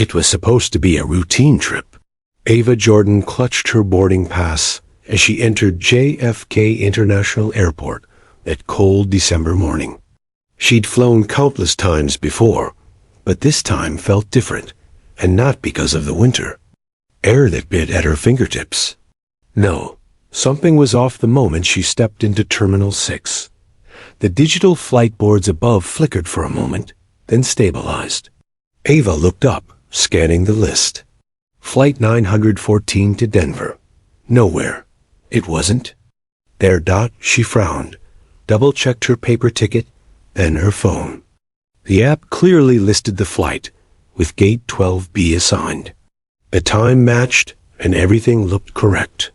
It was supposed to be a routine trip. Ava Jordan clutched her boarding pass as she entered JFK International Airport that cold December morning. She'd flown countless times before, but this time felt different, and not because of the winter. Air that bit at her fingertips. No, something was off the moment she stepped into Terminal 6. The digital flight boards above flickered for a moment, then stabilized. Ava looked up, scanning the list. Flight 914 to Denver. Nowhere. It wasn't. There. She frowned, double-checked her paper ticket, then her phone. The app clearly listed the flight, with Gate 12B assigned. The time matched, and everything looked correct.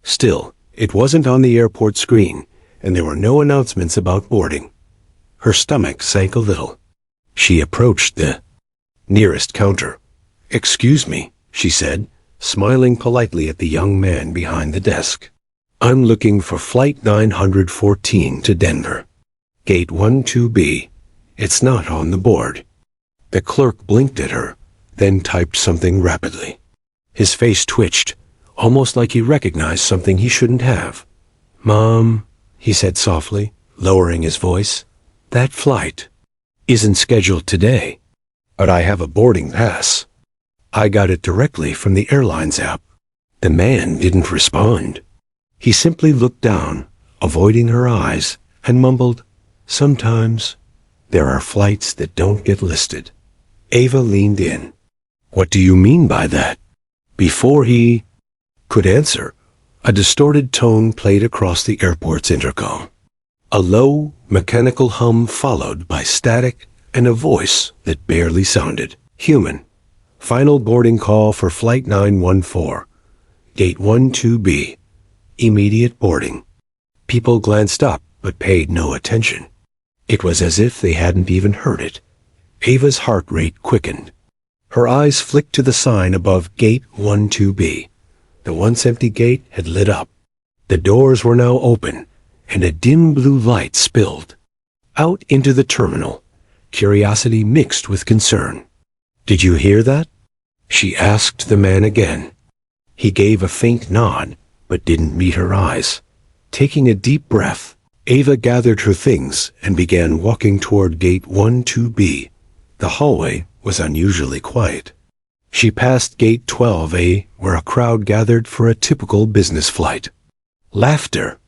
Still, it wasn't on the airport screen, and there were no announcements about boarding. Her stomach sank a little. She approached the nearest counter. "Excuse me," she said, smiling politely at the young man behind the desk. "I'm looking for Flight 914 to Denver. Gate 12B. It's not on the board." The clerk blinked at her, then typed something rapidly. His face twitched, almost like he recognized something he shouldn't have. "Mom," he said softly, lowering his voice, "that flight isn't scheduled today, but I have a boarding pass. I got it directly from the airline's app." The man didn't respond. He simply looked down, avoiding her eyes, and mumbled, "Sometimes there are flights that don't get listed." Ava leaned in. "What do you mean by that?" Before he could answer, a distorted tone played across the airport's intercom. A low, mechanical hum followed by static and a voice that barely sounded human. "Final boarding call for Flight 914, Gate 12B. Immediate boarding." People glanced up but paid no attention. It was as if they hadn't even heard it. Ava's heart rate quickened. Her eyes flicked to the sign above Gate 12B. The once empty gate had lit up. The doors were now open, and a dim blue light spilled out into the terminal, curiosity mixed with concern. "Did you hear that?" she asked the man again. He gave a faint nod, but didn't meet her eyes. Taking a deep breath, Ava gathered her things and began walking toward Gate 12B. The hallway was unusually quiet. She passed Gate 12A, where a crowd gathered for a typical business flight. Laughter,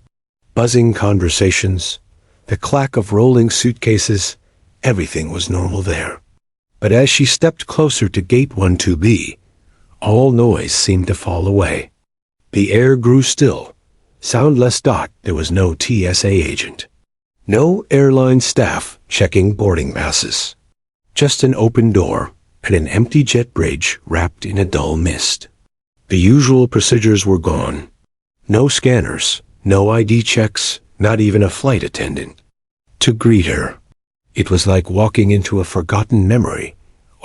buzzing conversations, the clack of rolling suitcases, everything was normal there. But as she stepped closer to Gate 12B, all noise seemed to fall away. The air grew still, soundless. There was no TSA agent. No airline staff checking boarding passes. Just an open door and an empty jet bridge wrapped in a dull mist. The usual procedures were gone. No scanners, no ID checks, not even a flight attendant to greet her. It was like walking into a forgotten memory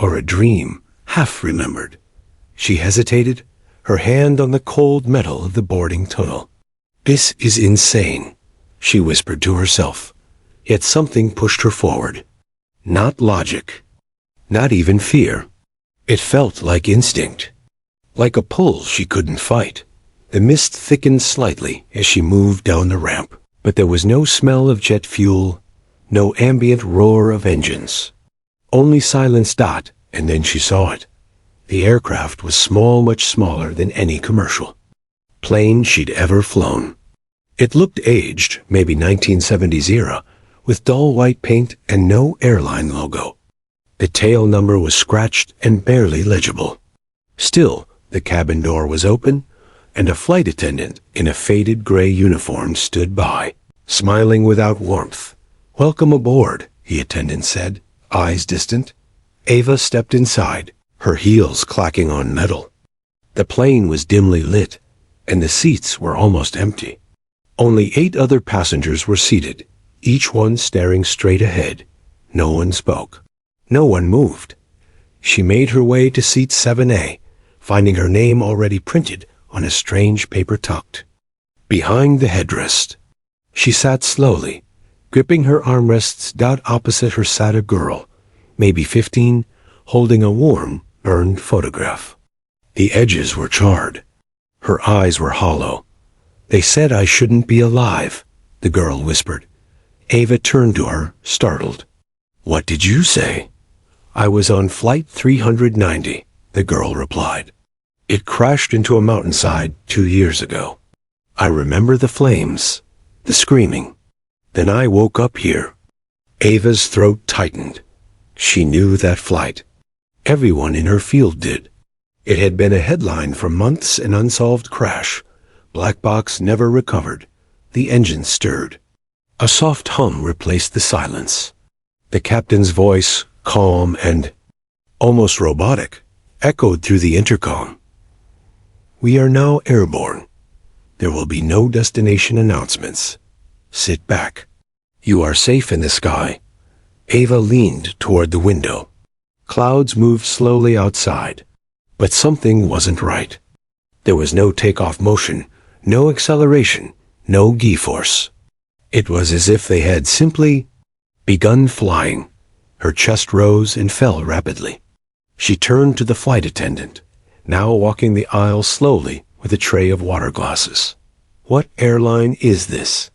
or a dream half remembered. She hesitated, her hand on the cold metal of the boarding tunnel. "This is insane," she whispered to herself. Yet something pushed her forward. Not logic, not even fear. It felt like instinct, like a pull she couldn't fight. The mist thickened slightly as she moved down the ramp, but there was no smell of jet fuel, no ambient roar of engines. Only silence. And then she saw it. The aircraft was small, much smaller than any commercial plane she'd ever flown. It looked aged, maybe 1970s era, with dull white paint and no airline logo. The tail number was scratched and barely legible. Still, the cabin door was open, and a flight attendant in a faded gray uniform stood by, smiling without warmth. "Welcome aboard," the attendant said, eyes distant. Ava stepped inside, her heels clacking on metal. The plane was dimly lit, and the seats were almost empty. Only 8 other passengers were seated, each one staring straight ahead. No one spoke. No one moved. She made her way to seat 7A, finding her name already printed on a strange paper tucked behind the headrest. She sat slowly, gripping her armrests. Opposite her sat a girl, maybe 15, holding a warm, burned photograph. The edges were charred. Her eyes were hollow. "They said I shouldn't be alive," the girl whispered. Ava turned to her, startled. "What did you say?" "I was on flight 390, the girl replied. "It crashed into a mountainside 2 years ago. I remember the flames, the screaming. Then I woke up here." Ava's throat tightened. She knew that flight. Everyone in her field did. It had been a headline for months, an unsolved crash. Black box never recovered. The engine stirred. A soft hum replaced the silence. The captain's voice, calm and almost robotic, echoed through the intercom. "We are now airborne. There will be no destination announcements. Sit back. You are safe in the sky." Ava leaned toward the window. Clouds moved slowly outside, but something wasn't right. There was no takeoff motion, no acceleration, no G-force. It was as if they had simply begun flying. Her chest rose and fell rapidly. She turned to the flight attendant, now walking the aisle slowly with a tray of water glasses. "What airline is this?"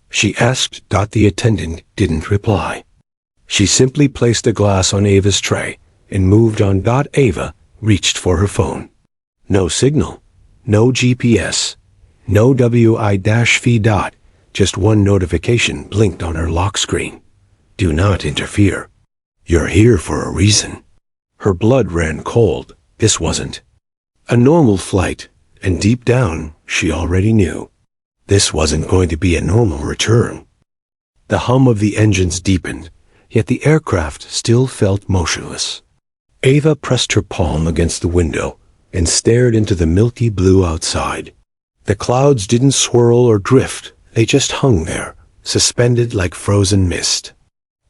she asked. The attendant didn't reply. She simply placed a glass on Ava's tray and moved on. Ava reached for her phone. No signal, no GPS, no WI-V. Just one notification blinked on her lock screen. "Do not interfere. You're here for a reason." Her blood ran cold. This wasn't a normal flight, and deep down, she already knew this wasn't going to be a normal return. The hum of the engines deepened, yet the aircraft still felt motionless. Ava pressed her palm against the window and stared into the milky blue outside. The clouds didn't swirl or drift, they just hung there, suspended like frozen mist.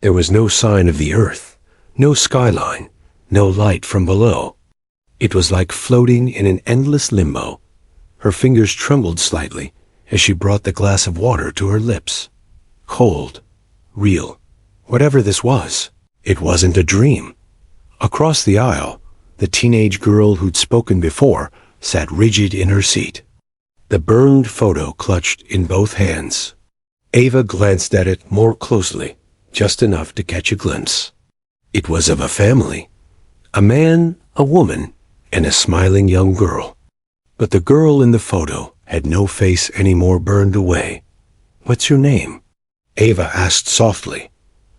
There was no sign of the earth, no skyline, no light from below. It was like floating in an endless limbo. Her fingers trembled slightly as she brought the glass of water to her lips. Cold, real. Whatever this was, it wasn't a dream. Across the aisle, the teenage girl who'd spoken before sat rigid in her seat, the burned photo clutched in both hands. Ava glanced at it more closely, just enough to catch a glimpse. It was of a family, a man, a woman, and a smiling young girl. But the girl in the photo had no face anymore, burned away. "What's your name?" Ava asked softly.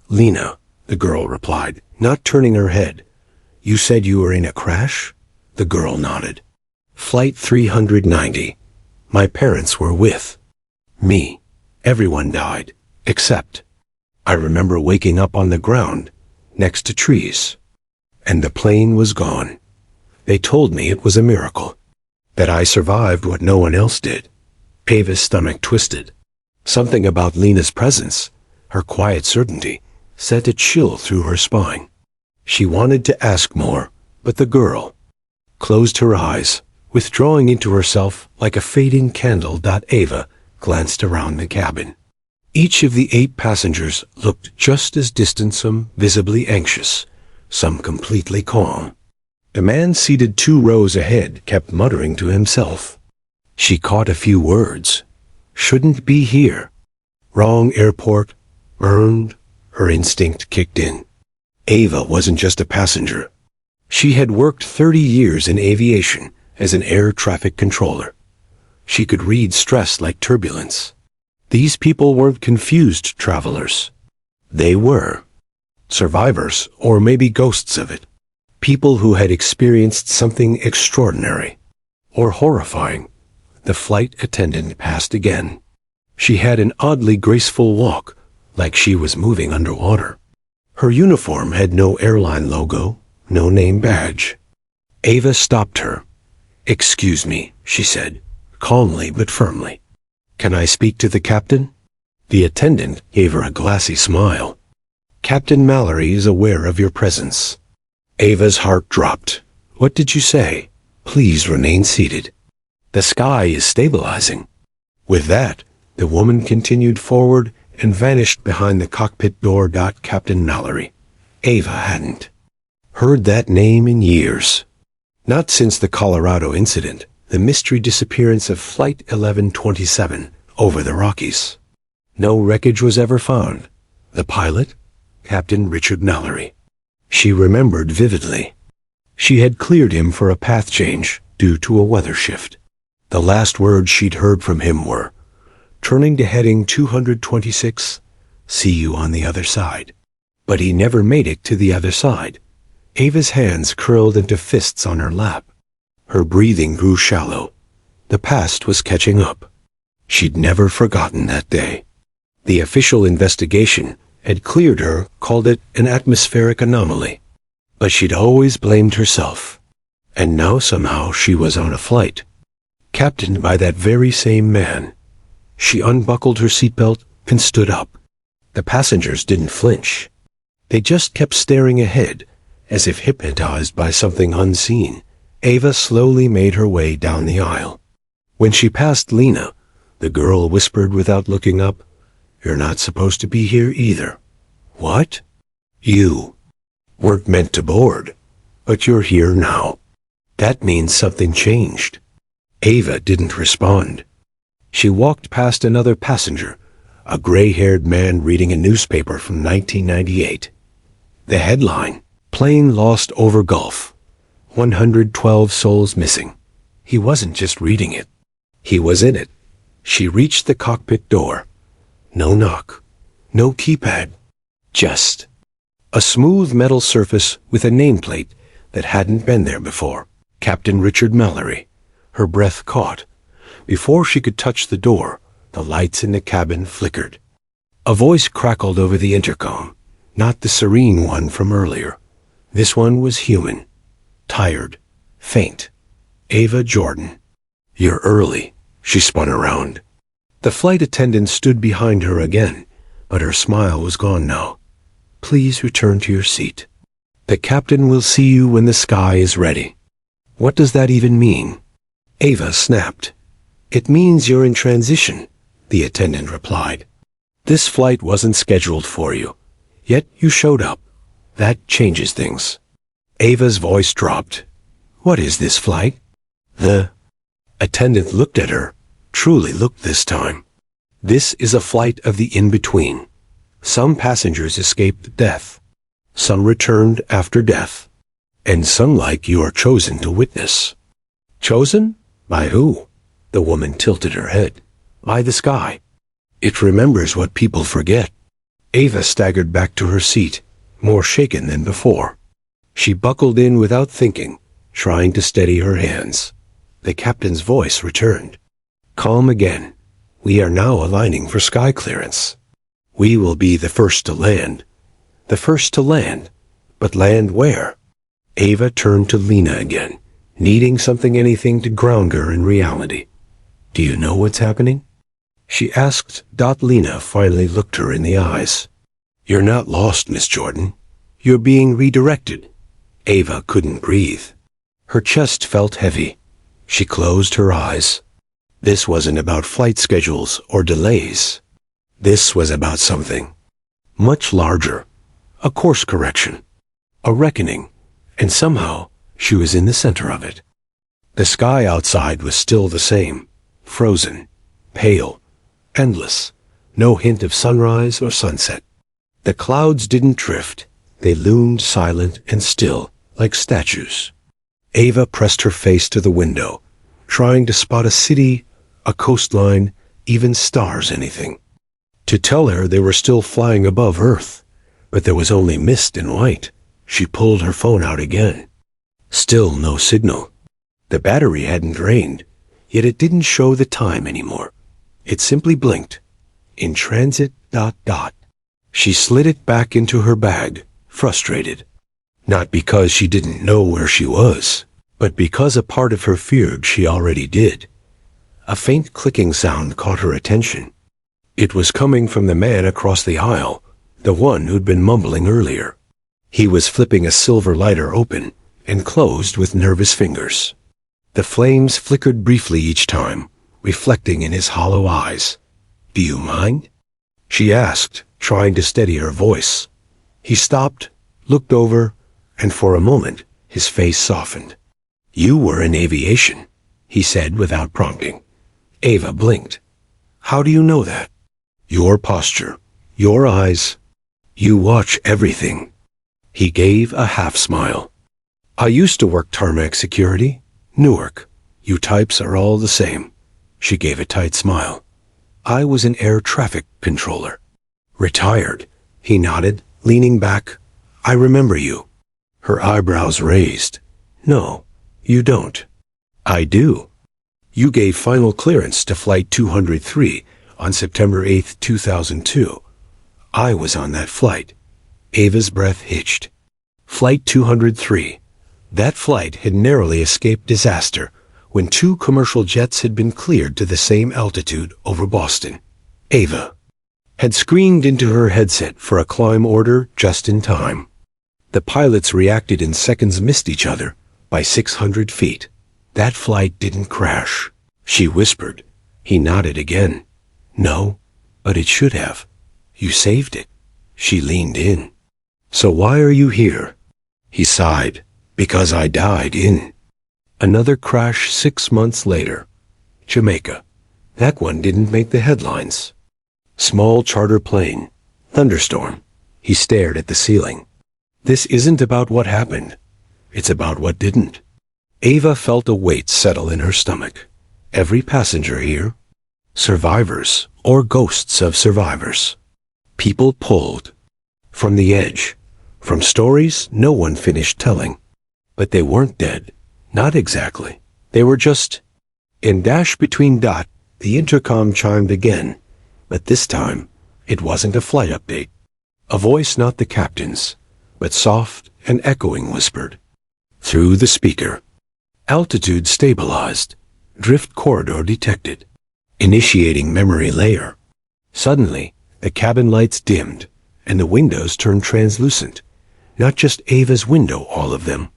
"Lena," the girl replied, not turning her head. "You said you were in a crash?" The girl nodded. "Flight 390. My parents were with me. Everyone died, except I remember waking up on the ground, next to trees. And the plane was gone. They told me it was a miracle, that I survived what no one else did." Ava's stomach twisted. Something about Lena's presence, her quiet certainty, sent a chill through her spine. She wanted to ask more, but the girl closed her eyes, withdrawing into herself like a fading candle. Ava glanced around the cabin. Each of the 8 passengers looked just as distant, some visibly anxious, some completely calm. The man seated 2 rows ahead kept muttering to himself. She caught a few words. "Shouldn't be here. Wrong airport. Burned." Her instinct kicked in. Ava wasn't just a passenger. She had worked 30 years in aviation as an air traffic controller. She could read stress like turbulence. These people weren't confused travelers. They were survivors, or maybe ghosts of it. People who had experienced something extraordinary or horrifying. The flight attendant passed again. She had an oddly graceful walk, like she was moving underwater. Her uniform had no airline logo, no name badge. Ava stopped her. "Excuse me," she said, calmly but firmly. "Can I speak to the captain?" The attendant gave her a glassy smile. "Captain Mallory is aware of your presence." Ava's heart dropped. "What did you say? Please remain seated. The sky is stabilizing." With that, the woman continued forward and vanished behind the cockpit door. Captain Mallory. Ava hadn't heard that name in years. Not since the Colorado incident, the mystery disappearance of Flight 1127 over the Rockies. No wreckage was ever found. The pilot, Captain Richard Mallory. She remembered vividly. She had cleared him for a path change due to a weather shift. The last words she'd heard from him were, "Turning to heading 226, see you on the other side." But he never made it to the other side. Ava's hands curled into fists on her lap. Her breathing grew shallow. The past was catching up. She'd never forgotten that day. The official investigation had cleared her, called it an atmospheric anomaly. But she'd always blamed herself. And now somehow she was on a flight, captained by that very same man. She unbuckled her seatbelt and stood up. The passengers didn't flinch. They just kept staring ahead, as if hypnotized by something unseen. Ava slowly made her way down the aisle. When she passed Lena, the girl whispered without looking up, "You're not supposed to be here either." "What?" "You weren't meant to board, but you're here now. That means something changed." Ava didn't respond. She walked past another passenger, a gray-haired man reading a newspaper from 1998. The headline, "Plane Lost Over Gulf. 112 Souls Missing." He wasn't just reading it. He was in it. She reached the cockpit door. No knock. No keypad. Just a smooth metal surface with a nameplate that hadn't been there before. Captain Richard Mallory. Her breath caught. Before she could touch the door, the lights in the cabin flickered. A voice crackled over the intercom, not the serene one from earlier. This one was human. Tired. Faint. "Ava Jordan." "You're early." She spun around. The flight attendant stood behind her again, but her smile was gone now. "Please return to your seat. The captain will see you when the sky is ready." "What does that even mean?" Ava snapped. "It means you're in transition," the attendant replied. "This flight wasn't scheduled for you, yet you showed up. That changes things." Ava's voice dropped. "What is this flight?" The attendant looked at her, truly looked this time. "This is a flight of the in-between. Some passengers escaped death. Some returned after death. And some like you are chosen to witness." "Chosen? By who?" The woman tilted her head. "By the sky. It remembers what people forget." Ava staggered back to her seat, more shaken than before. She buckled in without thinking, trying to steady her hands. The captain's voice returned. Calm again. "We are now aligning for sky clearance. We will be the first to land." The first to land? But land where? Ava turned to Lena again, needing anything to ground her in reality. "Do you know what's happening?" she asked. Lena finally looked her in the eyes. "You're not lost, Miss Jordan. You're being redirected." Ava couldn't breathe. Her chest felt heavy. She closed her eyes. This wasn't about flight schedules or delays. This was about something much larger. A course correction. A reckoning. And somehow she was in the center of it. The sky outside was still the same. Frozen. Pale. Endless. No hint of sunrise or sunset. The clouds didn't drift. They loomed silent and still, like statues. Ava pressed her face to the window, trying to spot a city, a coastline, even stars, anything. To tell her they were still flying above Earth, but there was only mist and light. She pulled her phone out again. Still no signal. The battery hadn't drained, yet it didn't show the time anymore. It simply blinked. In transit, ... She slid it back into her bag, frustrated. Not because she didn't know where she was, but because a part of her feared she already did. A faint clicking sound caught her attention. It was coming from the man across the aisle, the one who'd been mumbling earlier. He was flipping a silver lighter open and closed with nervous fingers. The flames flickered briefly each time, reflecting in his hollow eyes. "Do you mind?" she asked, trying to steady her voice. He stopped, looked over, and for a moment his face softened. You were in aviation, he said without prompting. Ava blinked. How do you know that? Your posture, your eyes. You watch everything. He gave a half smile. I used to work tarmac security, Newark. You types are all the same. She gave a tight smile. I was an air traffic controller. Retired. He nodded, leaning back. I remember you. Her eyebrows raised. No, you don't. I do. You gave final clearance to Flight 203 on September 8, 2002. I was on that flight. Ava's breath hitched. Flight 203. That flight had narrowly escaped disaster when two commercial jets had been cleared to the same altitude over Boston. Ava had screamed into her headset for a climb order just in time. The pilots reacted in seconds, missed each other by 600 feet. That flight didn't crash, she whispered. He nodded again. No, but it should have. You saved it. She leaned in. So why are you here? He sighed. Because I died in. Another crash 6 months later. Jamaica. That one didn't make the headlines. Small charter plane. Thunderstorm. He stared at the ceiling. This isn't about what happened. It's about what didn't. Ava felt a weight settle in her stomach. Every passenger here. Survivors or ghosts of survivors. People pulled. From the edge. From stories no one finished telling. But they weren't dead. Not exactly. They were just... In dash between dot, the intercom chimed again. But this time, it wasn't a flight update. A voice not the captain's, but soft and echoing whispered. Through the speaker. Altitude stabilized. Drift corridor detected. Initiating memory layer. Suddenly, the cabin lights dimmed, and the windows turned translucent. Not just Ava's window, all of them.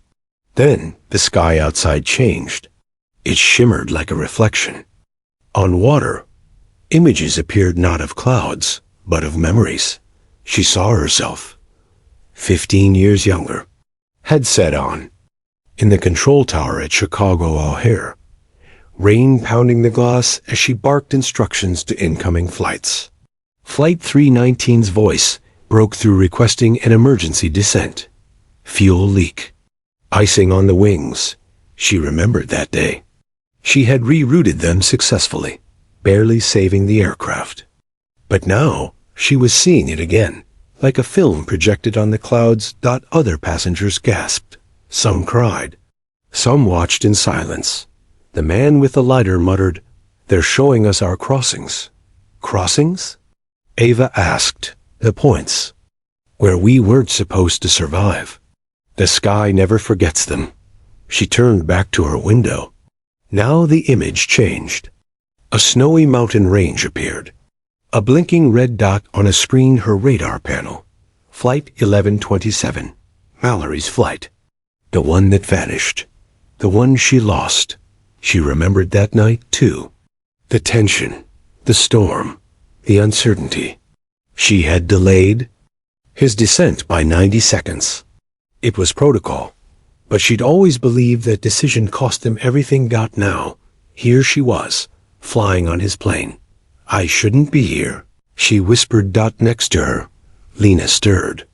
Then, the sky outside changed. It shimmered like a reflection. On water, images appeared not of clouds, but of memories. She saw herself. 15 years younger. Headset on. In the control tower at Chicago O'Hare. Rain pounding the glass as she barked instructions to incoming flights. Flight 319's voice broke through requesting an emergency descent. Fuel leak. Icing on the wings. She remembered that day. She had rerouted them successfully, barely saving the aircraft. But now, she was seeing it again, like a film projected on the clouds. Other passengers gasped. Some cried. Some watched in silence. The man with the lighter muttered, They're showing us our crossings. Crossings? Ava asked. The points. Where we weren't supposed to survive. The sky never forgets them. She turned back to her window. Now the image changed. A snowy mountain range appeared. A blinking red dot on a screen, her radar panel. Flight 1127. Mallory's flight. The one that vanished. The one she lost. She remembered that night, too. The tension. The storm. The uncertainty. She had delayed his descent by 90 seconds. It was protocol, but she'd always believed that decision cost him everything. Now, here she was, flying on his plane. I shouldn't be here, she whispered. Next to her, Lena stirred.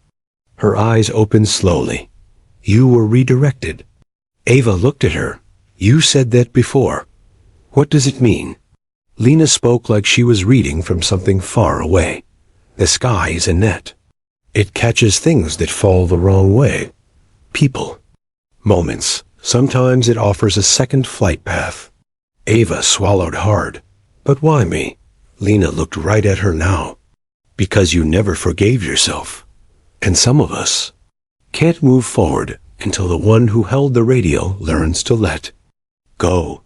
Her eyes opened slowly. You were redirected. Ava looked at her. You said that before. What does it mean? Lena spoke like she was reading from something far away. The sky is a net. It catches things that fall the wrong way. People. Moments. Sometimes it offers a second flight path. Ava swallowed hard. But why me? Lena looked right at her now. Because you never forgave yourself. And some of us can't move forward until the one who held the radio learns to let go.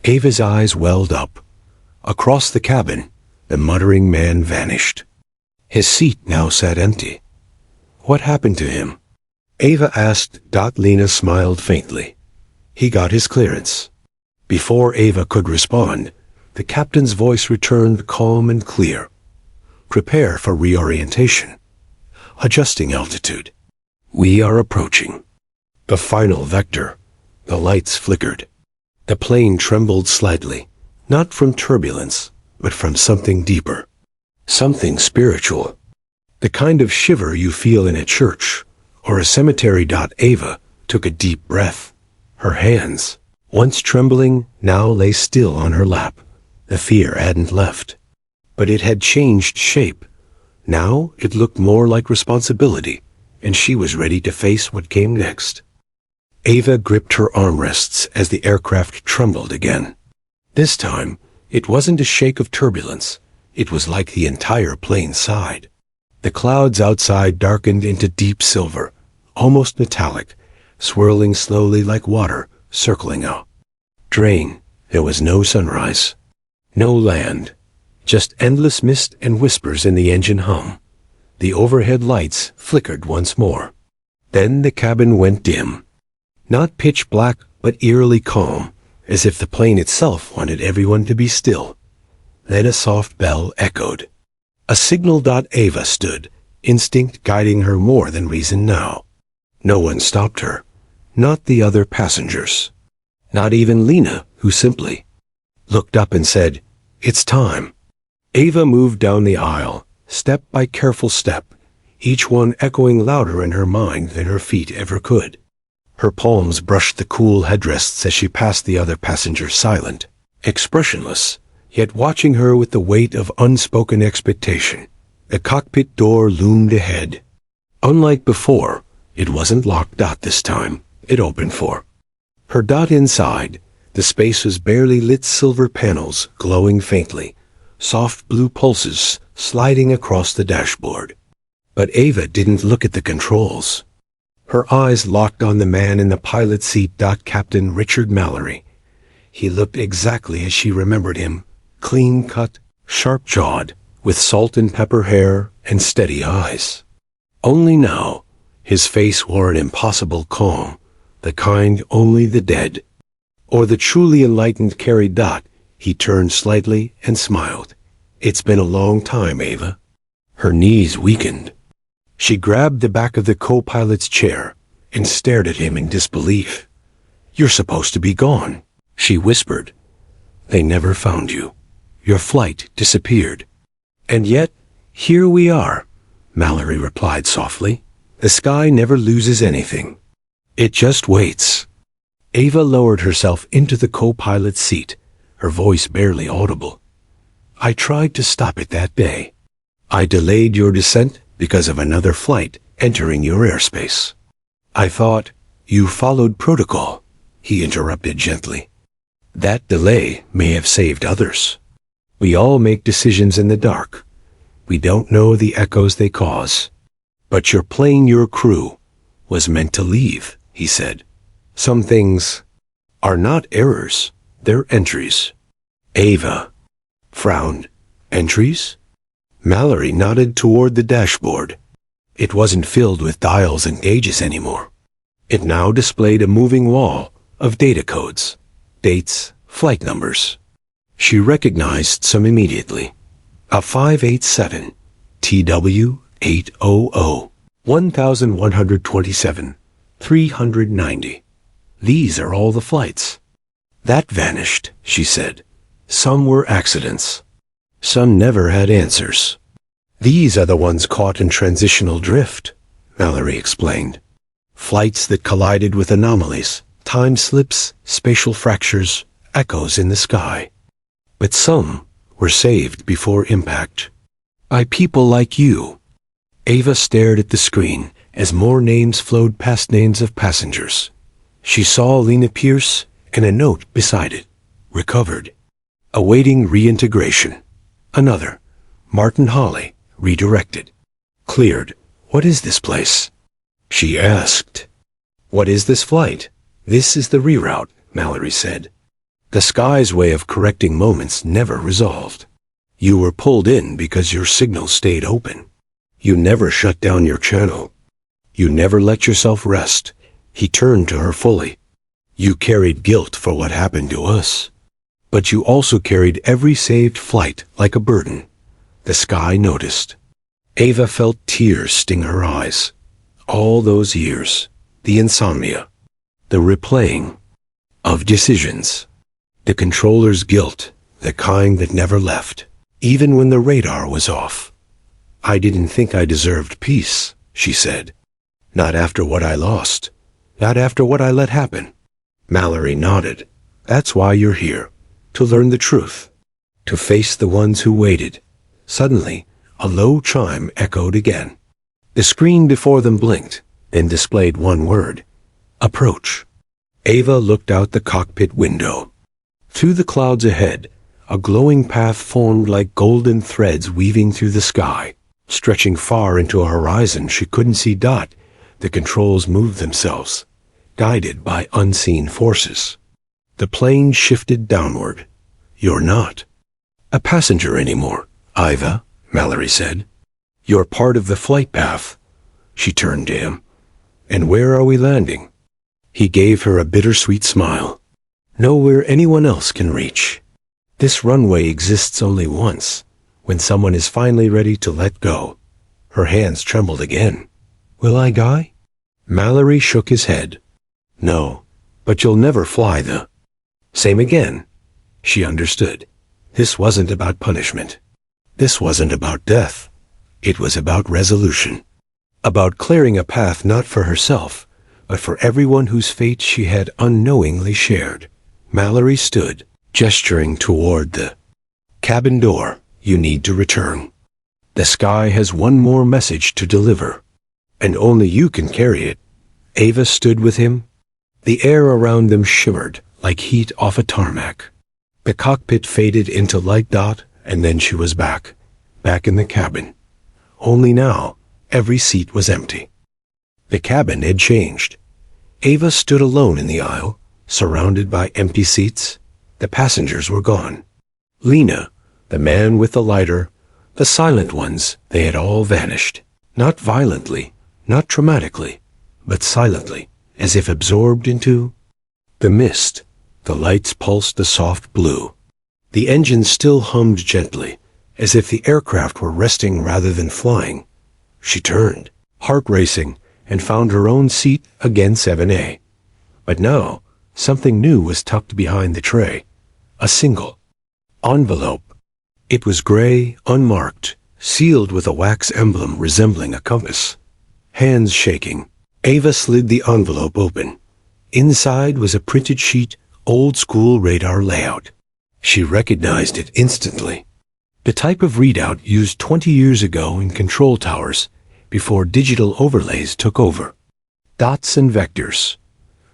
Ava's eyes welled up. Across the cabin, the muttering man vanished. His seat now sat empty. What happened to him? Ava asked. Lena smiled faintly. He got his clearance. Before Ava could respond, the captain's voice returned calm and clear. Prepare for reorientation. Adjusting altitude. We are approaching the final vector, The lights flickered. The plane trembled slightly, not from turbulence, but from something deeper. Something spiritual. The kind of shiver you feel in a church or a cemetery. Ava took a deep breath. Her hands, once trembling, now lay still on her lap. The fear hadn't left, but it had changed shape. Now it looked more like responsibility, and she was ready to face what came next. Ava gripped her armrests as the aircraft trembled again. This time, it wasn't a shake of turbulence. It was like the entire plane sighed. The clouds outside darkened into deep silver, almost metallic, swirling slowly like water, circling out. Drain. There was no sunrise. No land. Just endless mist and whispers in the engine hum. The overhead lights flickered once more. Then the cabin went dim. Not pitch black, but eerily calm, as if the plane itself wanted everyone to be still. Then a soft bell echoed. A signal. Ava stood, instinct guiding her more than reason now. No one stopped her. Not the other passengers. Not even Lena, who simply looked up and said, "It's time." Ava moved down the aisle, step by careful step, each one echoing louder in her mind than her feet ever could. Her palms brushed the cool headrests as she passed the other passengers, silent, expressionless, yet watching her with the weight of unspoken expectation. The cockpit door loomed ahead. Unlike before, it wasn't locked. This time, it opened for her. Inside, the space was barely lit, silver panels glowing faintly, soft blue pulses sliding across the dashboard. But Ava didn't look at the controls. Her eyes locked on the man in the pilot seat. Captain Richard Mallory. He looked exactly as she remembered him, clean-cut, sharp-jawed, with salt and pepper hair and steady eyes. Only now, his face wore an impossible calm, the kind only the dead, or the truly enlightened carried. He turned slightly and smiled. "It's been a long time, Ava." Her knees weakened. She grabbed the back of the co-pilot's chair and stared at him in disbelief. "You're supposed to be gone," she whispered. "They never found you. Your flight disappeared." "And yet, here we are," Mallory replied softly. "The sky never loses anything. It just waits." Ava lowered herself into the co-pilot's seat, her voice barely audible. "I tried to stop it that day. I delayed your descent because of another flight entering your airspace. I thought you followed protocol," he interrupted gently. "That delay may have saved others. We all make decisions in the dark. We don't know the echoes they cause. But your plane, your crew, was meant to leave," he said. "Some things are not errors, they're entries." Ava frowned. "Entries?" Mallory nodded toward the dashboard. It wasn't filled with dials and gauges anymore. It now displayed a moving wall of data codes, dates, flight numbers. She recognized some immediately. A 587, TW 800, 1127, 390. These are all the flights. That vanished, she said. Some were accidents. Some never had answers. These are the ones caught in transitional drift, Mallory explained. Flights that collided with anomalies, time slips, spatial fractures, echoes in the sky. But some were saved before impact. By people like you. Ava stared at the screen as more names flowed past, names of passengers. She saw Lena Pierce and a note beside it. Recovered. Awaiting reintegration. Another. Martin Holly. Redirected. Cleared. What is this place? She asked. What is this flight? This is the reroute, Mallory said. The sky's way of correcting moments never resolved. You were pulled in because your signal stayed open. You never shut down your channel. You never let yourself rest. He turned to her fully. You carried guilt for what happened to us. But you also carried every saved flight like a burden. The sky noticed. Ava felt tears sting her eyes. All those years, the insomnia, the replaying, of decisions. The controller's guilt, the kind that never left, even when the radar was off. "I didn't think I deserved peace," she said. "Not after what I lost. Not after what I let happen." Mallory nodded. "That's why you're here. To learn the truth. To face the ones who waited." Suddenly, a low chime echoed again. The screen before them blinked, then displayed one word: approach. Ava looked out the cockpit window. Through the clouds ahead, a glowing path formed like golden threads weaving through the sky. Stretching far into a horizon she couldn't see. The controls moved themselves, guided by unseen forces. The plane shifted downward. "You're not a passenger anymore, Iva," Mallory said. "You're part of the flight path." She turned to him. "And where are we landing?" He gave her a bittersweet smile. "Nowhere anyone else can reach. This runway exists only once, when someone is finally ready to let go." Her hands trembled again. "Will I die?" Mallory shook his head. "No, but you'll never fly the..." Same again. She understood. This wasn't about punishment. This wasn't about death. It was about resolution. About clearing a path not for herself, but for everyone whose fate she had unknowingly shared. Mallory stood, gesturing toward the cabin door. "You need to return. The sky has one more message to deliver, and only you can carry it." Ava stood with him. The air around them shimmered like heat off a tarmac. The cockpit faded into light, and then she was back in the cabin. Only now, every seat was empty. The cabin had changed. Ava stood alone in the aisle, surrounded by empty seats. The passengers were gone. Lena, the man with the lighter, the silent ones, they had all vanished. Not violently, not traumatically, but silently, as if absorbed into the mist. The lights pulsed a soft blue. The engine still hummed gently, as if the aircraft were resting rather than flying. She turned, heart racing, and found her own seat again 7A. But now, something new was tucked behind the tray. A single envelope. It was gray, unmarked, sealed with a wax emblem resembling a compass. Hands shaking, Ava slid the envelope open. Inside was a printed sheet, old-school radar layout. She recognized it instantly. The type of readout used 20 years ago in control towers, before digital overlays took over. Dots and vectors.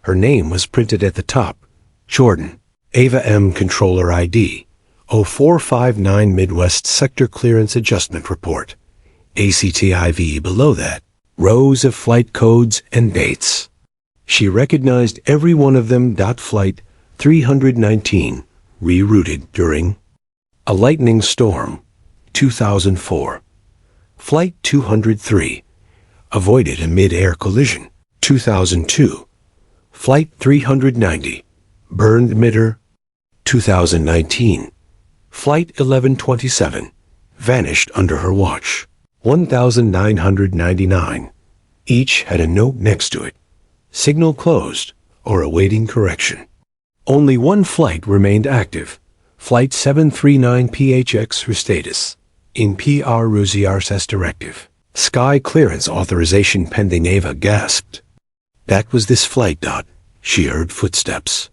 Her name was printed at the top. Jordan, Ava M. Controller ID, 0459 Midwest Sector Clearance Adjustment Report. ACTIV below that. Rows of flight codes and dates. She recognized every one of them. Flight 319, rerouted during a lightning storm, 2004. Flight 203, avoided a mid-air collision, 2002. Flight 390, burned mid-air, 2019. Flight 1127, vanished under her watch, 1999. Each had a note next to it. Signal closed or awaiting correction. Only one flight remained active. Flight 739 PHX her status. In PR Ruziar's directive. Sky clearance authorization pending. Ava gasped. That was this flight. She heard footsteps.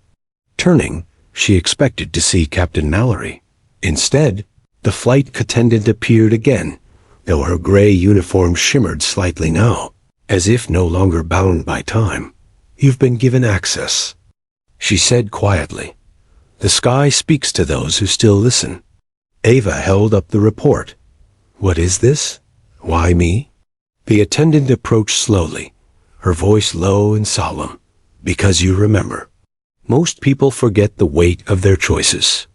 Turning, she expected to see Captain Mallory. Instead, the flight attendant appeared again, though her gray uniform shimmered slightly now, as if no longer bound by time. "You've been given access," she said quietly. "The sky speaks to those who still listen." Ava held up the report. "What is this? Why me?" The attendant approached slowly, her voice low and solemn. "Because you remember. Most people forget the weight of their choices.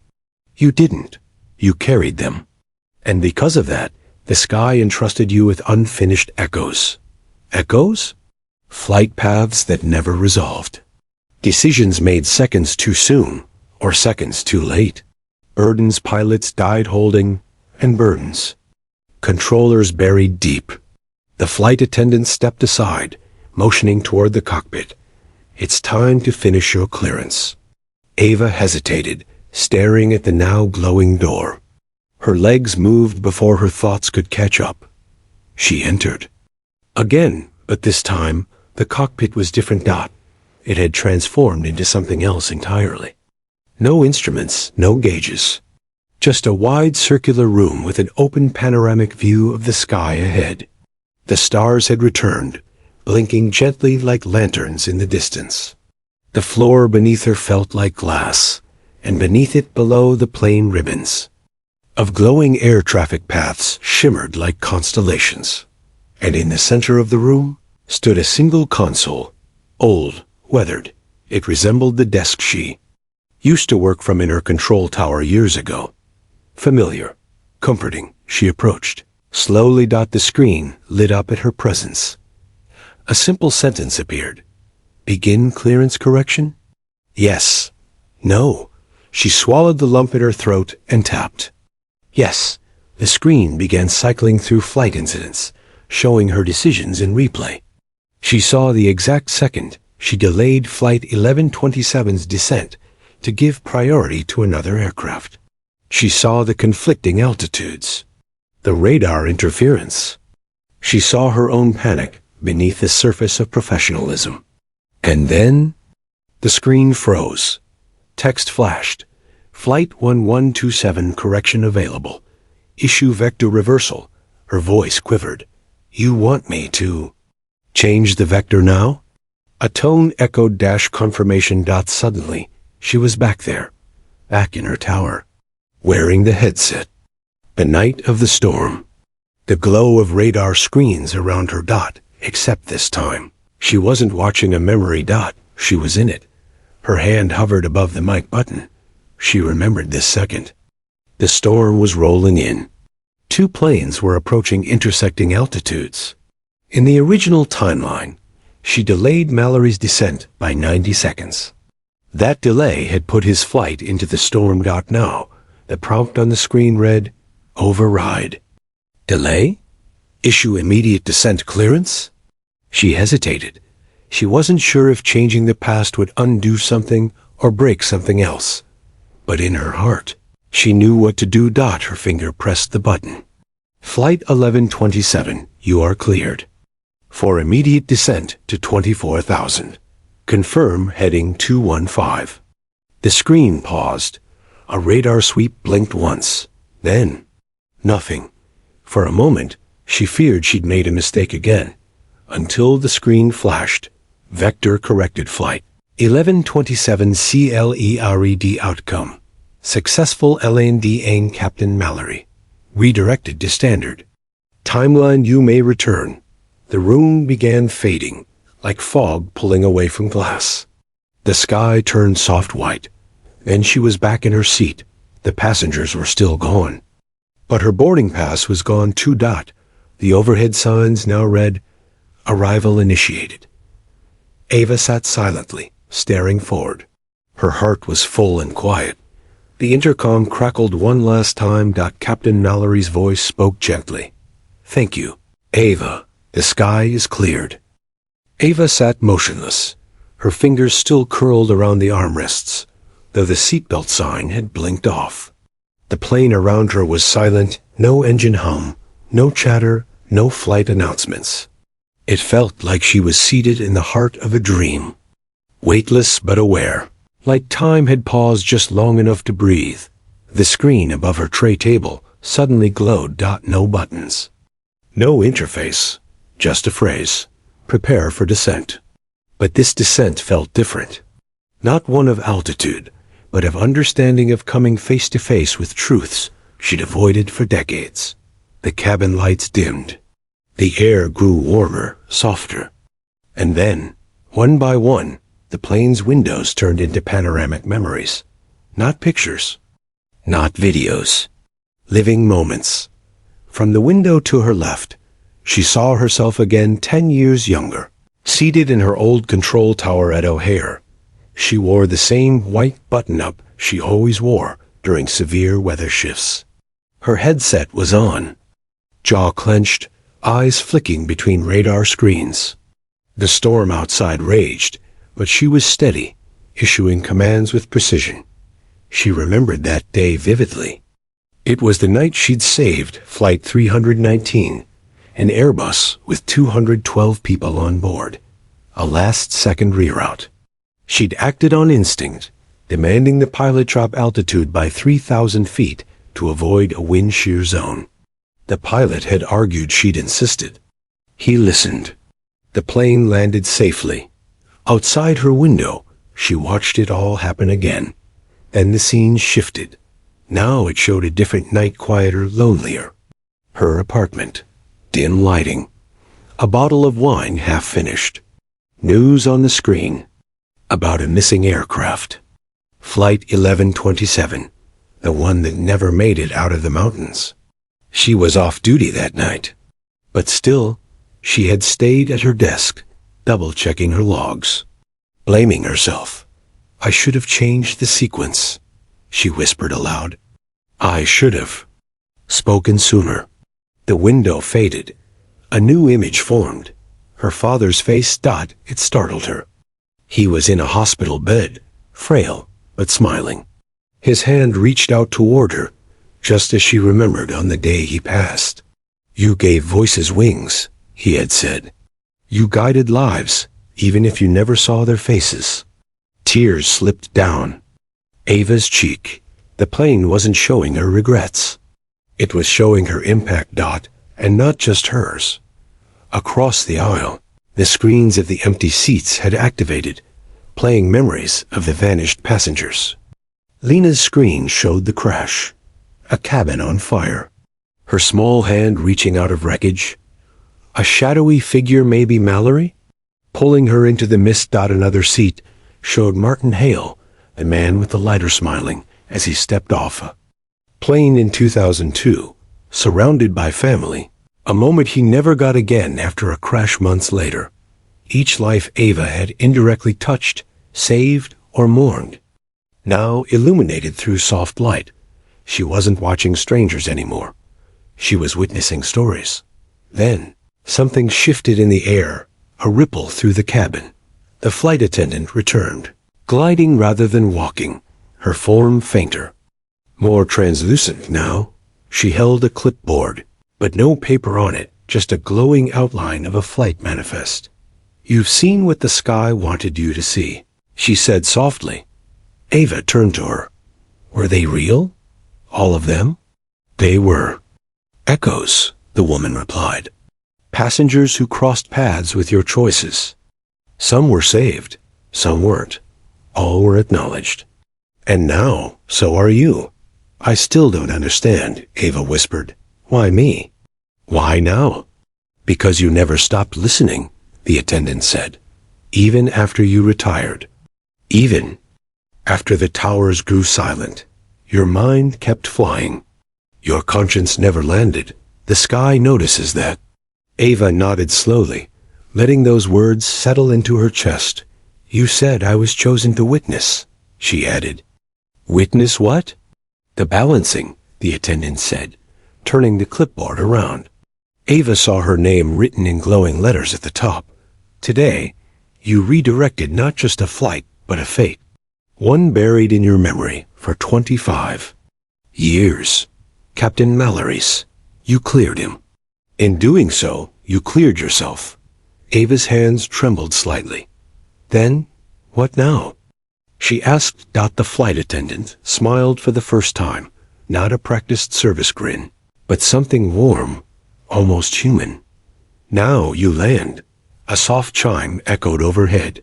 You didn't. You carried them. And because of that, the sky entrusted you with unfinished echoes." Echoes? Flight paths that never resolved. Decisions made seconds too soon, or seconds too late. Burdens pilots died holding, and burdens controllers buried deep. The flight attendant stepped aside, motioning toward the cockpit. "It's time to finish your clearance." Ava hesitated, staring at the now glowing door. Her legs moved before her thoughts could catch up. She entered. Again, but this time, the cockpit was different. It had transformed into something else entirely. No instruments, no gauges. Just a wide circular room with an open panoramic view of the sky ahead. The stars had returned, blinking gently like lanterns in the distance. The floor beneath her felt like glass, and beneath it below the plane ribbons of glowing air traffic paths shimmered like constellations. And in the center of the room stood a single console, old, weathered. It resembled the desk she used to work from in her control tower years ago. Familiar, comforting, she approached. Slowly. The screen lit up at her presence. A simple sentence appeared. Begin clearance correction? Yes. No. She swallowed the lump in her throat and tapped. Yes. The screen began cycling through flight incidents, showing her decisions in replay. She saw the exact second she delayed Flight 1127's descent to give priority to another aircraft. She saw the conflicting altitudes, the radar interference. She saw her own panic beneath the surface of professionalism. And then, the screen froze. Text flashed. Flight 1127 correction available. Issue vector reversal. Her voice quivered. You want me to change the vector now? A tone echoed confirmation. Suddenly, she was back there, back in her tower, wearing the headset. The night of the storm. The glow of radar screens around her. Except this time, she wasn't watching a memory. She was in it. Her hand hovered above the mic button. She remembered this second. The storm was rolling in. Two planes were approaching intersecting altitudes. In the original timeline, she delayed Mallory's descent by 90 seconds. That delay had put his flight into the storm. Now, the prompt on the screen read, Override. Delay? Issue immediate descent clearance? She hesitated. She wasn't sure if changing the past would undo something or break something else. But in her heart, she knew what to do. Her finger pressed the button. Flight 1127, you are cleared. For immediate descent to 24,000. Confirm heading 215. The screen paused. A radar sweep blinked once. Then, nothing. For a moment, she feared she'd made a mistake again. Until the screen flashed. Vector corrected flight. 1127 CLERED outcome. Successful LND Captain Mallory. Redirected to standard. Timeline you may return. The room began fading, like fog pulling away from glass. The sky turned soft white. Then she was back in her seat. The passengers were still gone. But her boarding pass was gone too. The overhead signs now read, Arrival initiated. Ava sat silently, staring forward. Her heart was full and quiet. The intercom crackled one last time. Captain Mallory's voice spoke gently. Thank you, Ava. The sky is cleared. Ava sat motionless, her fingers still curled around the armrests, though the seatbelt sign had blinked off. The plane around her was silent, no engine hum, no chatter, no flight announcements. It felt like she was seated in the heart of a dream, weightless but aware, like time had paused just long enough to breathe. The screen above her tray table suddenly glowed. No buttons, no interface, just a phrase, prepare for descent. But this descent felt different. Not one of altitude, but of understanding, of coming face to face with truths she'd avoided for decades. The cabin lights dimmed. The air grew warmer, softer. And then, one by one, the plane's windows turned into panoramic memories. Not pictures. Not videos. Living moments. From the window to her left, she saw herself again 10 years younger, seated in her old control tower at O'Hare. She wore the same white button-up she always wore during severe weather shifts. Her headset was on, jaw clenched, eyes flicking between radar screens. The storm outside raged, but she was steady, issuing commands with precision. She remembered that day vividly. It was the night she'd saved Flight 319, an Airbus with 212 people on board, a last-second reroute. She'd acted on instinct, demanding the pilot drop altitude by 3,000 feet to avoid a wind shear zone. The pilot had argued she'd insisted. He listened. The plane landed safely. Outside her window, she watched it all happen again. Then the scene shifted. Now it showed a different night, quieter, lonelier. Her apartment. Dim lighting. A bottle of wine half finished. News on the screen. About a missing aircraft. Flight 1127. The one that never made it out of the mountains. She was off duty that night. But still, she had stayed at her desk, double-checking her logs. Blaming herself. I should have changed the sequence, she whispered aloud. I should have. Spoken sooner. The window faded. A new image formed. Her father's face. It startled her. He was in a hospital bed, frail but smiling. His hand reached out toward her, just as she remembered on the day he passed. You gave voices wings, he had said. You guided lives, even if you never saw their faces. Tears slipped down Ava's cheek. The plane wasn't showing her regrets. It was showing her impact. And not just hers. Across the aisle, the screens of the empty seats had activated, playing memories of the vanished passengers. Lena's screen showed the crash. A cabin on fire. Her small hand reaching out of wreckage. A shadowy figure, maybe Mallory? Pulling her into the mist. Another seat showed Martin Hale, the man with the lighter smiling, as he stepped off a plane in 2002, surrounded by family, a moment he never got again after a crash months later. Each life Ava had indirectly touched, saved, or mourned. Now illuminated through soft light. She wasn't watching strangers anymore. She was witnessing stories. Then, something shifted in the air, a ripple through the cabin. The flight attendant returned, gliding rather than walking, her form fainter. More translucent now. She held a clipboard, but no paper on it, just a glowing outline of a flight manifest. You've seen what the sky wanted you to see, she said softly. Ava turned to her. Were they real? All of them? They were. Echoes, the woman replied. Passengers who crossed paths with your choices. Some were saved, some weren't. All were acknowledged. And now, so are you. I still don't understand, Ava whispered. Why me? Why now? Because you never stopped listening, the attendant said. Even after you retired. Even after the towers grew silent. Your mind kept flying. Your conscience never landed. The sky notices that. Ava nodded slowly, letting those words settle into her chest. You said I was chosen to witness, she added. Witness what? The balancing, the attendant said, turning the clipboard around. Ava saw her name written in glowing letters at the top. Today, you redirected not just a flight, but a fate. One buried in your memory for 25 years. Captain Mallory's. You cleared him. In doing so, you cleared yourself. Ava's hands trembled slightly. Then, what now? She asked. The flight attendant smiled for the first time, not a practiced service grin, but something warm, almost human. Now you land. A soft chime echoed overhead.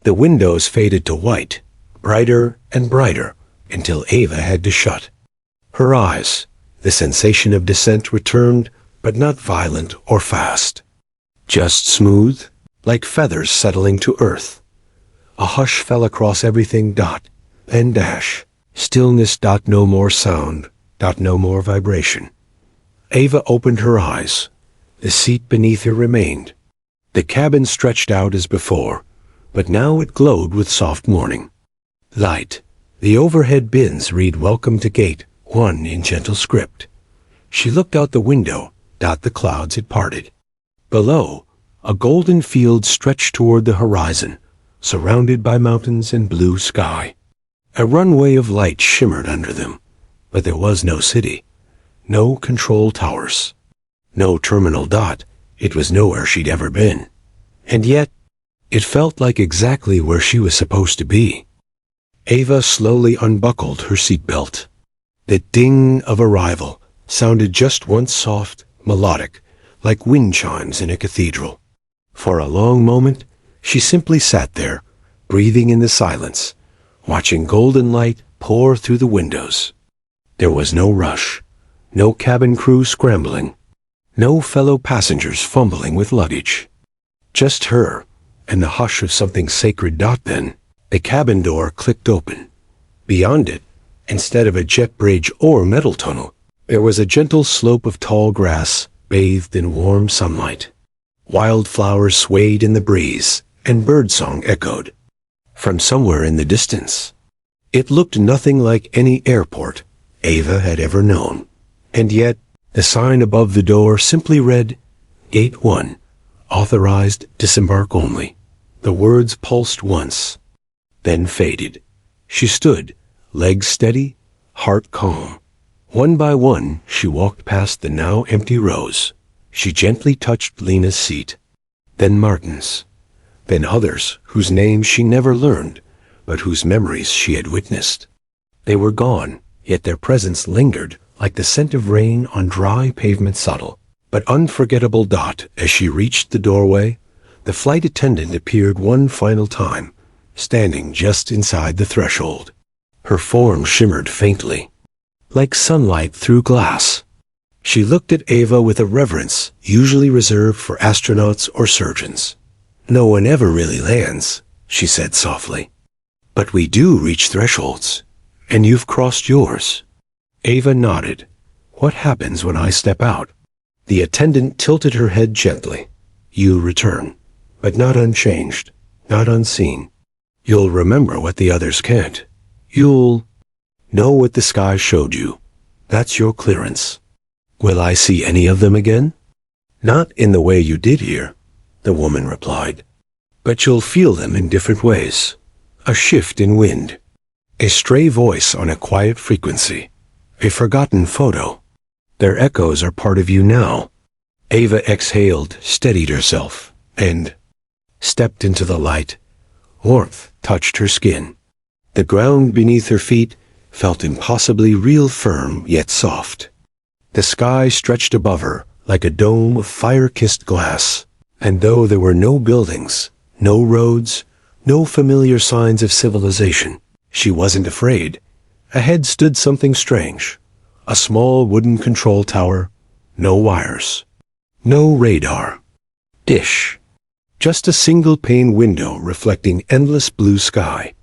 The windows faded to white, brighter and brighter, until Ava had to shut. Her eyes, the sensation of descent returned, but not violent or fast. Just smooth, like feathers settling to earth. A hush fell across everything. Then dash. Stillness. No more sound. No more vibration. Ava opened her eyes. The seat beneath her remained. The cabin stretched out as before, but now it glowed with soft morning light. The overhead bins read Welcome to Gate 1 in gentle script. She looked out the window. The clouds had parted. Below, a golden field stretched toward the horizon, surrounded by mountains and blue sky. A runway of light shimmered under them, but there was no city, no control towers, no terminal dot. It was nowhere she'd ever been. And yet, it felt like exactly where she was supposed to be. Ava slowly unbuckled her seatbelt. The ding of arrival sounded just once soft, melodic, like wind chimes in a cathedral. For a long moment, she simply sat there, breathing in the silence, watching golden light pour through the windows. There was no rush, no cabin crew scrambling, no fellow passengers fumbling with luggage. Just her, and the hush of something sacred. Then, the cabin door clicked open. Beyond it, instead of a jet bridge or metal tunnel, there was a gentle slope of tall grass bathed in warm sunlight. Wildflowers swayed in the breeze, and birdsong echoed. From somewhere in the distance, it looked nothing like any airport Ava had ever known. And yet, the sign above the door simply read, Gate 1, authorized disembark only. The words pulsed once, then faded. She stood, legs steady, heart calm. One by one, she walked past the now empty rows. She gently touched Lena's seat, then Martin's, then others whose names she never learned, but whose memories she had witnessed. They were gone, yet their presence lingered like the scent of rain on dry pavement, subtle but unforgettable. As she reached the doorway, the flight attendant appeared one final time, standing just inside the threshold. Her form shimmered faintly, like sunlight through glass. She looked at Ava with a reverence usually reserved for astronauts or surgeons. No one ever really lands, she said softly. But we do reach thresholds, and you've crossed yours. Ava nodded. What happens when I step out? The attendant tilted her head gently. You return, but not unchanged, not unseen. You'll remember what the others can't. You'll know what the sky showed you. That's your clearance. Will I see any of them again? Not in the way you did here, the woman replied. But you'll feel them in different ways. A shift in wind, a stray voice on a quiet frequency, a forgotten photo. Their echoes are part of you now. Ava exhaled, steadied herself, and stepped into the light. Warmth touched her skin. The ground beneath her feet felt impossibly real, firm yet soft. The sky stretched above her like a dome of fire-kissed glass, and though there were no buildings, no roads, no familiar signs of civilization, she wasn't afraid. Ahead stood something strange. A small wooden control tower, no wires, no radar, dish. Just a single-pane window reflecting endless blue sky.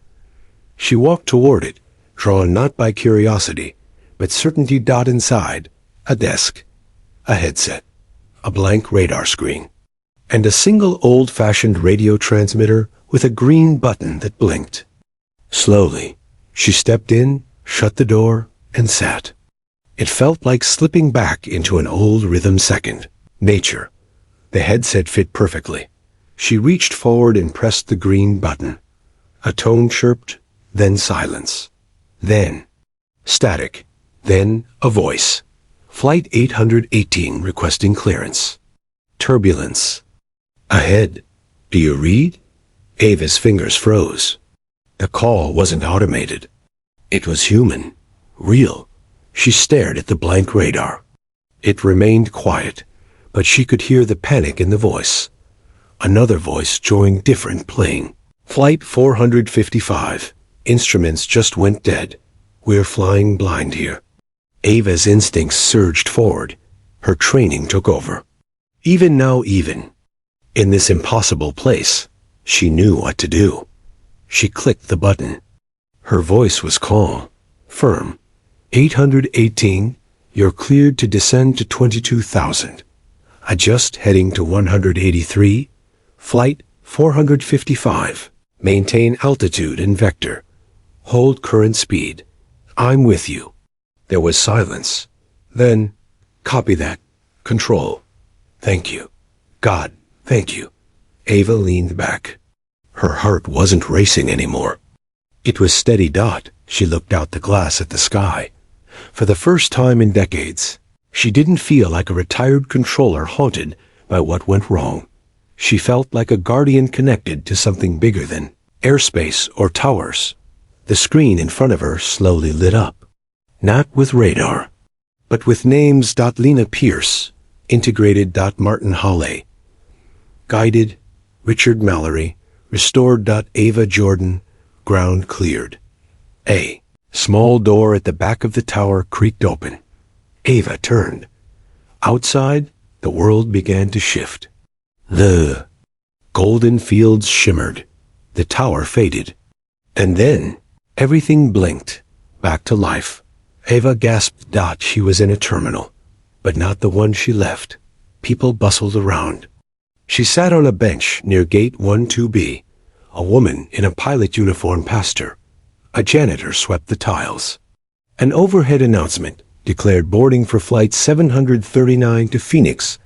She walked toward it, drawn not by curiosity, but certainty. Inside, a desk, a headset, a blank radar screen, and a single old-fashioned radio transmitter with a green button that blinked. Slowly, she stepped in, shut the door, and sat. It felt like slipping back into an old rhythm. Second nature. The headset fit perfectly. She reached forward and pressed the green button. A tone chirped, then silence. Then static. Then a voice. Flight 818 requesting clearance. Turbulence. Ahead. Do you read? Ava's fingers froze. The call wasn't automated. It was human. Real. She stared at the blank radar. It remained quiet, but she could hear the panic in the voice. Another voice joined, different, playing. Flight 455. Instruments just went dead. We're flying blind here. Ava's instincts surged forward. Her training took over. Even now, even in this impossible place, she knew what to do. She clicked the button. Her voice was calm, firm. 818, you're cleared to descend to 22,000. Adjust heading to 183. Flight 455. Maintain altitude and vector. Hold current speed. I'm with you. There was silence. Then, copy that. Control. Thank you. God, thank you. Ava leaned back. Her heart wasn't racing anymore. It was steady. She looked out the glass at the sky. For the first time in decades, she didn't feel like a retired controller haunted by what went wrong. She felt like a guardian connected to something bigger than airspace or towers. The screen in front of her slowly lit up. Not with radar, but with names. Lena Pierce, integrated. Martin Hawley, guided. Richard Mallory, restored. Ava Jordan, ground cleared. A small door at the back of the tower creaked open. Ava turned. Outside, the world began to shift. The golden fields shimmered. The tower faded. And then, everything blinked, back to life. Ava gasped. She was in a terminal, but not the one she left. People bustled around. She sat on a bench near Gate 12B. A woman in a pilot uniform passed her. A janitor swept the tiles. An overhead announcement declared boarding for Flight 739 to Phoenix.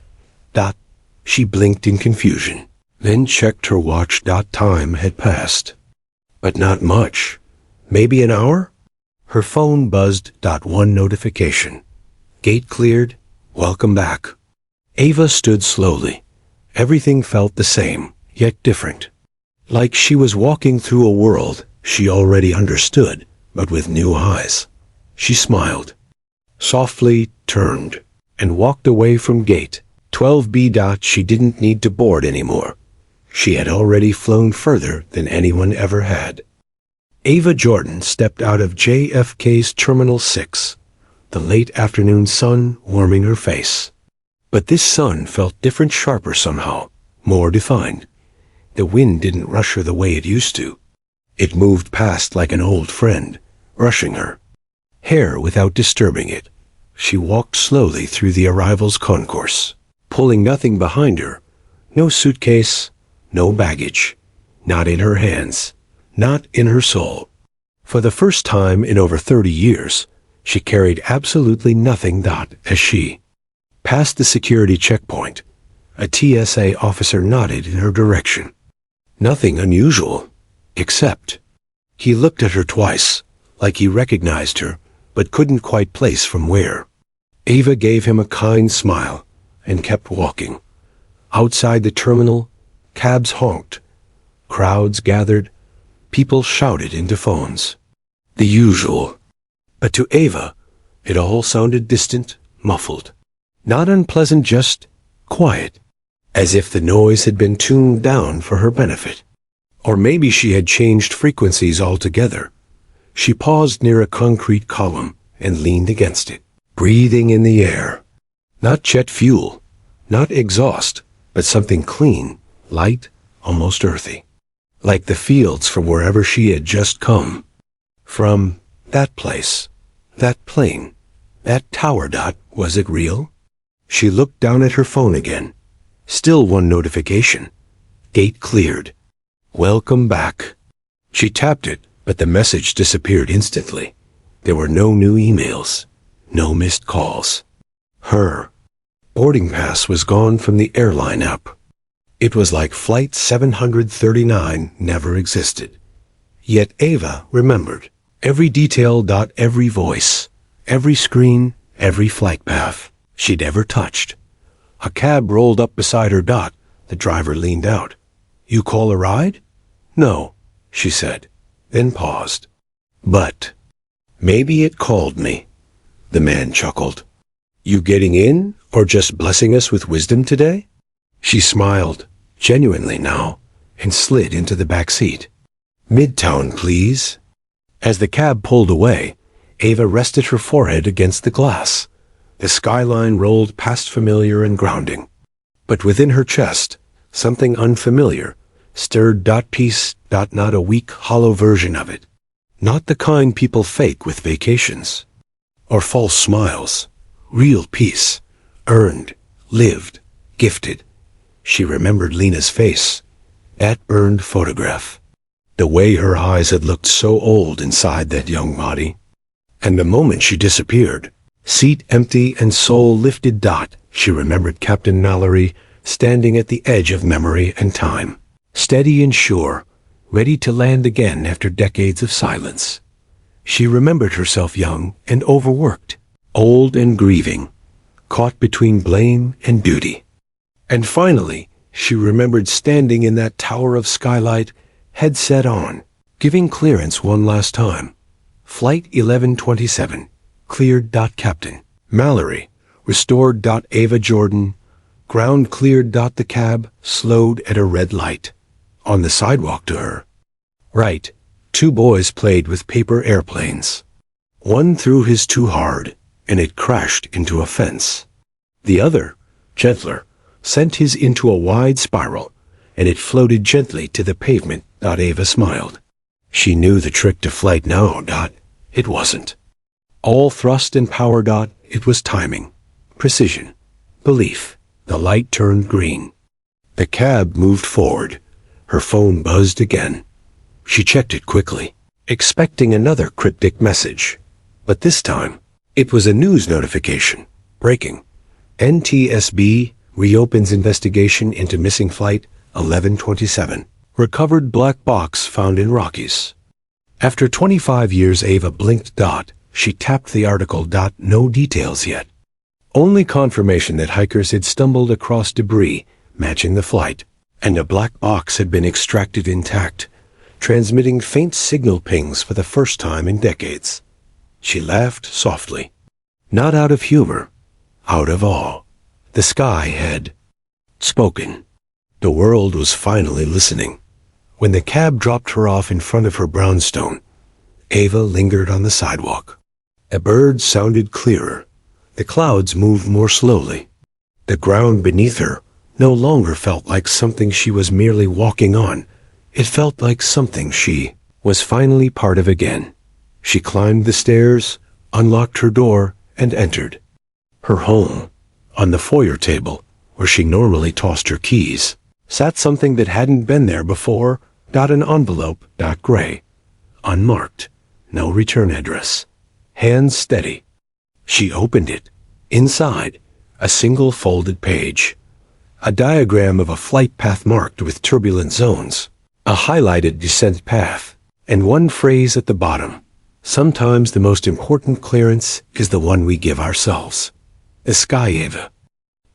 She blinked in confusion, then checked her watch. Time had passed. But not much. Maybe an hour? Her phone buzzed. One notification. Gate cleared. Welcome back. Ava stood slowly. Everything felt the same, yet different. Like she was walking through a world she already understood, but with new eyes. She smiled, softly turned, and walked away from Gate 12B. She didn't need to board anymore. She had already flown further than anyone ever had. Ava Jordan stepped out of JFK's Terminal 6, the late afternoon sun warming her face. But this sun felt different, sharper somehow, more defined. The wind didn't rush her the way it used to. It moved past like an old friend, rushing her. Hair without disturbing it. She walked slowly through the arrivals concourse, pulling nothing behind her. No suitcase, no baggage. Not in her hands, not in her soul. For the first time in over 30 years, she carried absolutely nothing. As she passed the security checkpoint, a TSA officer nodded in her direction. Nothing unusual, except he looked at her twice, like he recognized her, but couldn't quite place from where. Ava gave him a kind smile and kept walking. Outside the terminal, cabs honked. Crowds gathered. People shouted into phones. The usual. But to Ava, it all sounded distant, muffled. Not unpleasant, just quiet, as if the noise had been tuned down for her benefit. Or maybe she had changed frequencies altogether. She paused near a concrete column and leaned against it, breathing in the air. Not jet fuel, not exhaust, but something clean, light, almost earthy. Like the fields from wherever she had just come. From that place, that plane, that tower. Was it real? She looked down at her phone again. Still one notification. Gate cleared. Welcome back. She tapped it, but the message disappeared instantly. There were no new emails, no missed calls. Her boarding pass was gone from the airline app. It was like Flight 739 never existed. Yet Ava remembered every detail. Every voice, every screen, every flight path she'd ever touched. A cab rolled up beside her. The driver leaned out. You call a ride? No, she said, then paused. But maybe it called me. The man chuckled. You getting in, or just blessing us with wisdom today? She smiled, genuinely now, and slid into the back seat. Midtown, please. As the cab pulled away, Ava rested her forehead against the glass. The skyline rolled past, familiar and grounding. But within her chest, something unfamiliar stirred. Peace. Not a weak, hollow version of it. Not the kind people fake with vacations. Or false smiles. Real peace. Earned, lived, gifted. She remembered Lena's face. That burned photograph. The way her eyes had looked so old inside that young body. And the moment she disappeared, seat empty and soul lifted. She remembered Captain Mallory standing at the edge of memory and time. Steady and sure, ready to land again after decades of silence. She remembered herself young and overworked, old and grieving, caught between blame and duty. And finally, she remembered standing in that tower of skylight, headset on, giving clearance one last time. Flight 1127, cleared. Captain Mallory, restored. Ava Jordan, ground cleared. The cab slowed at a red light. On the sidewalk to her right, two boys played with paper airplanes. One threw his too hard, and it crashed into a fence. The other, gentler, sent his into a wide spiral, and it floated gently to the pavement. Ava smiled. She knew the trick to flight. No, it wasn't. All thrust and power. It was timing, precision, belief. The light turned green. The cab moved forward. Her phone buzzed again. She checked it quickly, expecting another cryptic message. But this time, it was a news notification. Breaking. NTSB reopens investigation into missing flight 1127. Recovered black box found in Rockies. After 25 years, Ava blinked. She tapped the article. No details yet. Only confirmation that hikers had stumbled across debris matching the flight, and a black box had been extracted intact, transmitting faint signal pings for the first time in decades. She laughed softly. Not out of humor, out of awe. The sky had spoken. The world was finally listening. When the cab dropped her off in front of her brownstone, Ava lingered on the sidewalk. A bird sounded clearer. The clouds moved more slowly. The ground beneath her no longer felt like something she was merely walking on. It felt like something she was finally part of again. She climbed the stairs, unlocked her door, and entered her home. On the foyer table, where she normally tossed her keys, sat something that hadn't been there before. An envelope. Gray, unmarked, no return address. Hands steady. She opened it. Inside, a single folded page. A diagram of a flight path marked with turbulent zones. A highlighted descent path. And one phrase at the bottom. Sometimes the most important clearance is the one we give ourselves. The sky. Ava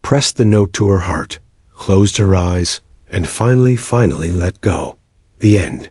pressed the note to her heart, closed her eyes, and finally let go. The end.